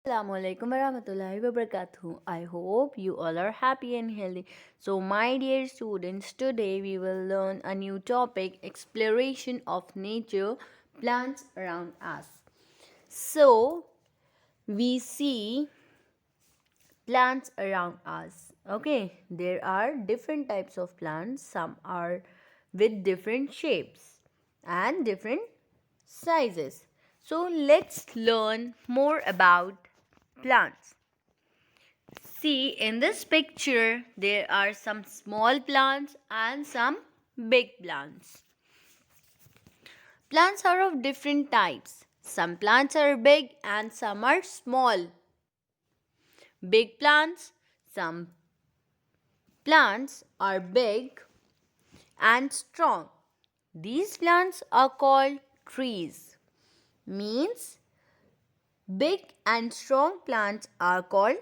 Assalamualaikum warahmatullahi wabarakatuh. I hope you all are happy and healthy. So, my dear students, today we will learn a new topic, exploration of nature, plants around us. So, we see plants around us. Okay, there are different types of plants. Some are with different shapes and different sizes. So, let's learn more about plants. See, in this picture, there are some small plants and some big plants. Plants are of different types. Some plants are big and some are small. Big plants, some plants are big and strong. These plants are called trees. Means big and strong plants are called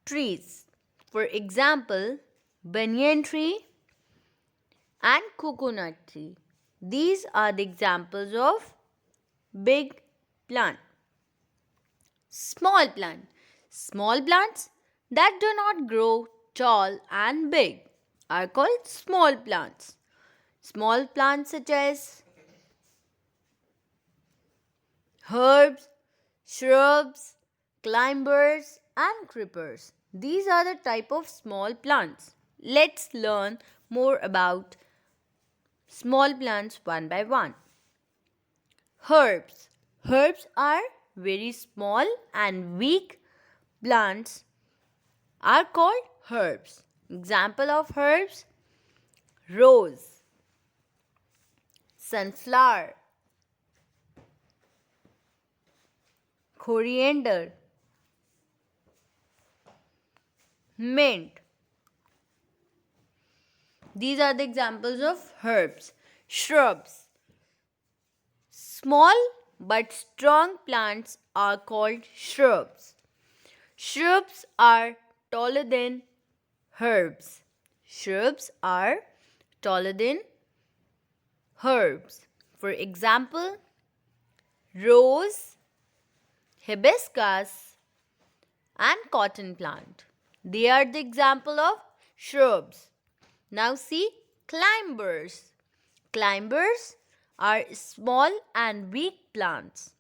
trees. For example, banyan tree and coconut tree. These are the examples of big plant. Small plant. Small plants that do not grow tall and big are called small plants. Small plants such as herbs, shrubs, climbers and creepers. These are the type of small plants. Let's learn more about small plants one by one. Herbs. Herbs are very small and weak plants are called herbs. Example of herbs: rose, sunflower, coriander, mint. These are the examples of herbs. Shrubs. Small but strong plants are called shrubs. Shrubs are taller than herbs. Shrubs are taller than herbs. For example, rose, hibiscus, and cotton plant. They are the example of shrubs. Now see climbers. Climbers are small and weak plants.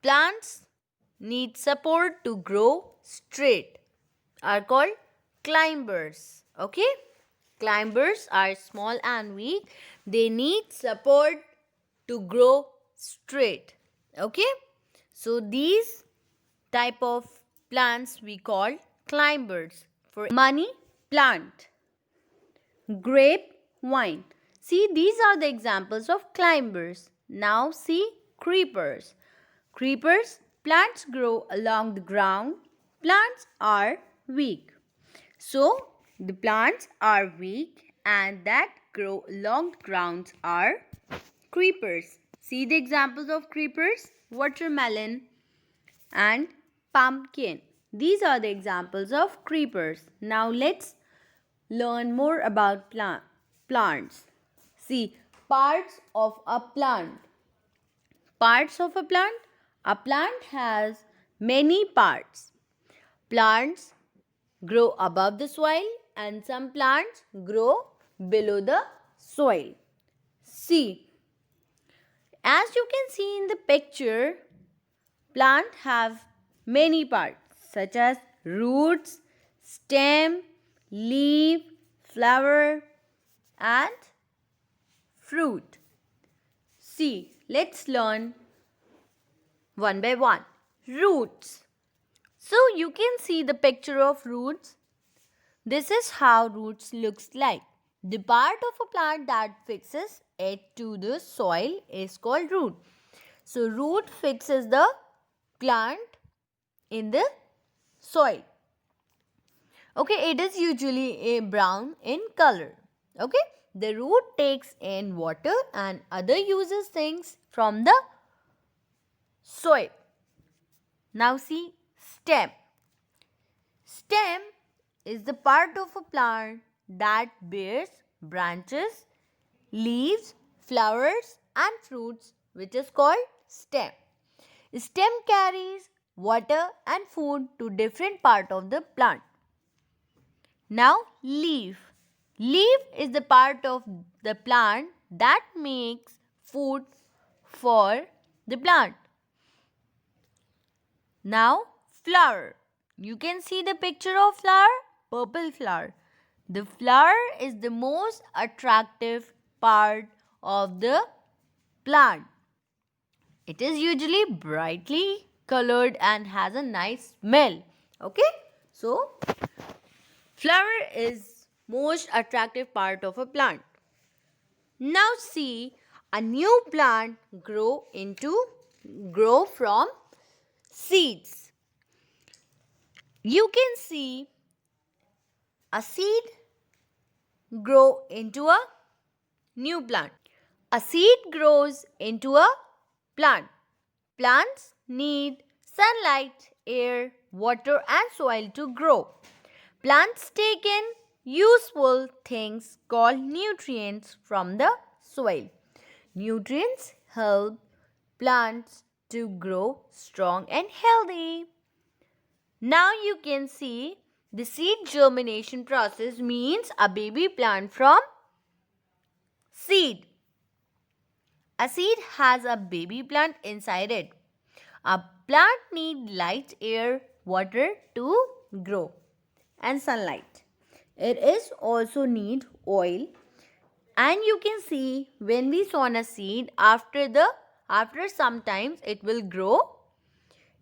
Plants need support to grow straight are called climbers. Okay? Climbers are small and weak. They need support to grow straight. Okay? So these type of plants we call climbers. For money plant, grape, wine. See, these are the examples of climbers. Now see creepers. Creepers, plants grow along the ground. Plants are weak. So, the plants are weak and that grow along the ground are creepers. See the examples of creepers: watermelon and pumpkin. These are the examples of creepers. Now let's learn more about plants. See, parts of a plant. Parts of a plant. A plant has many parts. Plants grow above the soil and some plants grow below the soil. See, as you can see in the picture, plants have many parts such as roots, stem, leaf, flower and fruit. See, let's learn one by one. Roots. So you can see the picture of roots. This is how roots looks like. The part of a plant that fixes it to the soil is called root. So root fixes the plant in the soil. Okay, it is usually a brown in color. Okay, the root takes in water and other uses things from the soil. Now see stem. Stem is the part of a plant that bears branches, leaves, flowers and fruits, which is called stem. Stem carries water and food to different part of the plant. Now leaf. Leaf is the part of the plant that makes food for the plant. Now flower. You can see the picture of flower, purple flower. The flower is the most attractive part of the plant. It is usually brightly colored and has a nice smell. Okay? So, flower is most attractive part of a plant. Now see a new plant grow from seeds. You can see a seed grow into a new plant. A seed grows into a plant. Plants need sunlight, air, water and soil to grow. Plants take in useful things called nutrients from the soil. Nutrients help plants to grow strong and healthy. Now you can see the seed germination process means a baby plant from seed. A seed has a baby plant inside it. A plant needs light, air, water to grow and sunlight. It is also need oil, and you can see when we sown a seed after sometimes it will grow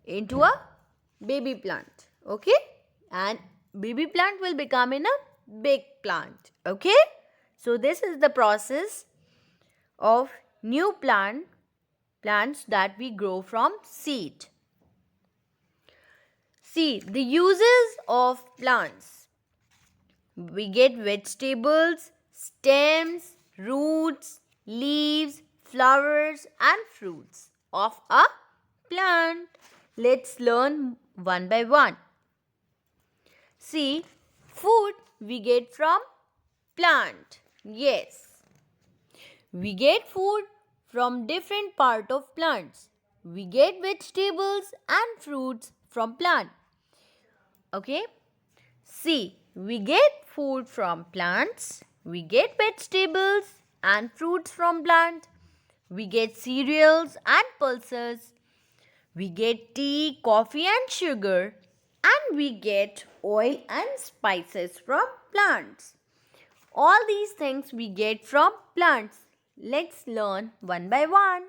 into a baby plant. Okay? And baby plant will become in a big plant. Okay? So this is the process of new plants that we grow from seed. See the uses of plants. We get vegetables, stems, roots, leaves, flowers and fruits of a plant. Let's learn one by one. See, food we get from plant. Yes. We get food from different part of plants. We get vegetables and fruits from plant. Okay? See, we get food from plants. We get vegetables and fruits from plant. We get cereals and pulses. We get tea, coffee and sugar. And we get oil and spices from plants. All these things we get from plants. Let's learn one by one.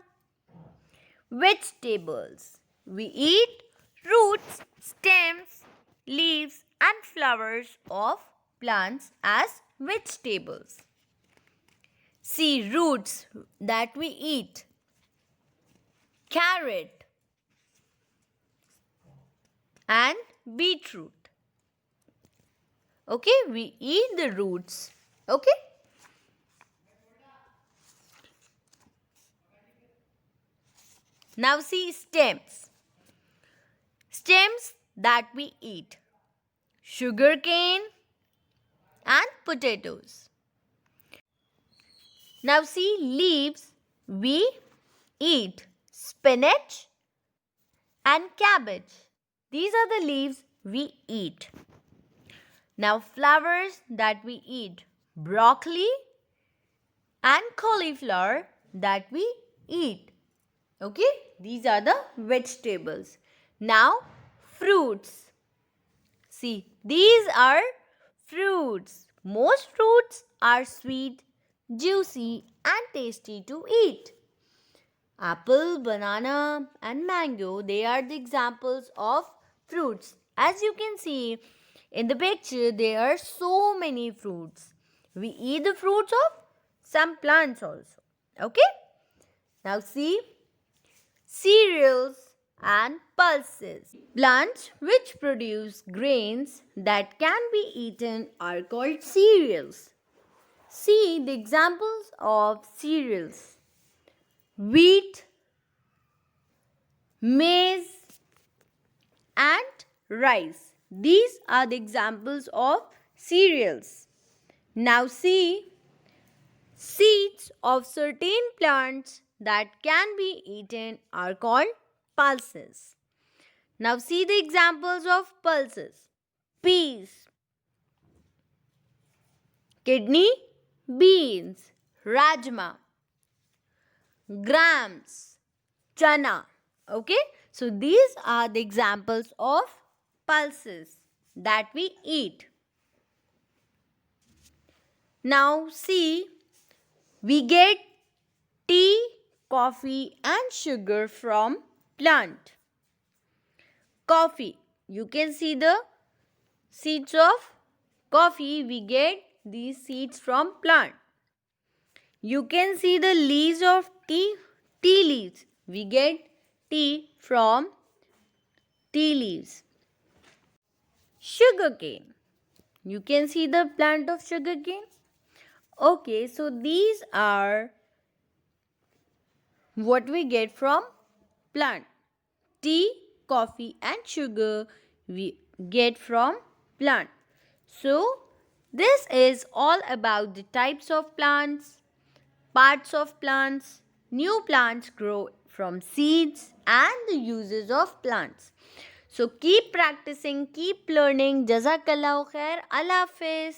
Vegetables. We eat roots, stems, leaves and flowers of plants as vegetables. See roots that we eat. Carrot and beetroot. Okay, we eat the roots. Okay? Now see stems. Stems that we eat. Sugarcane and potatoes. Now see leaves we eat. Spinach and cabbage. These are the leaves we eat. Now flowers that we eat. Broccoli and cauliflower that we eat. Okay, these are the vegetables. Now fruits. See, these are fruits. Most fruits are sweet, juicy and tasty to eat. Apple, banana and mango, they are the examples of fruits. As you can see in the picture, there are so many fruits. We eat the fruits of some plants also. Okay? Now see, cereals and pulses. Plants which produce grains that can be eaten are called cereals. See the examples of cereals. Wheat, maize and rice. These are the examples of cereals. Now see, seeds of certain plants that can be eaten are called pulses. Now see the examples of pulses. Peas, kidney, beans, rajma, grams, chana. Okay, so these are the examples of pulses that we eat. Now see, we get tea, coffee and sugar from plant. Coffee, you can see the seeds of coffee. We get these seeds from plant. You can see the leaves of tea leaves. We get tea from tea leaves. Sugarcane, you can see the plant of sugarcane. Okay, so these are what we get from plant. Tea, coffee and sugar we get from plant. So this is all about the types of plants, parts of plants. New plants grow from seeds and the uses of plants. So keep practicing, keep learning. Jazakallahu khair. Allah Hafiz.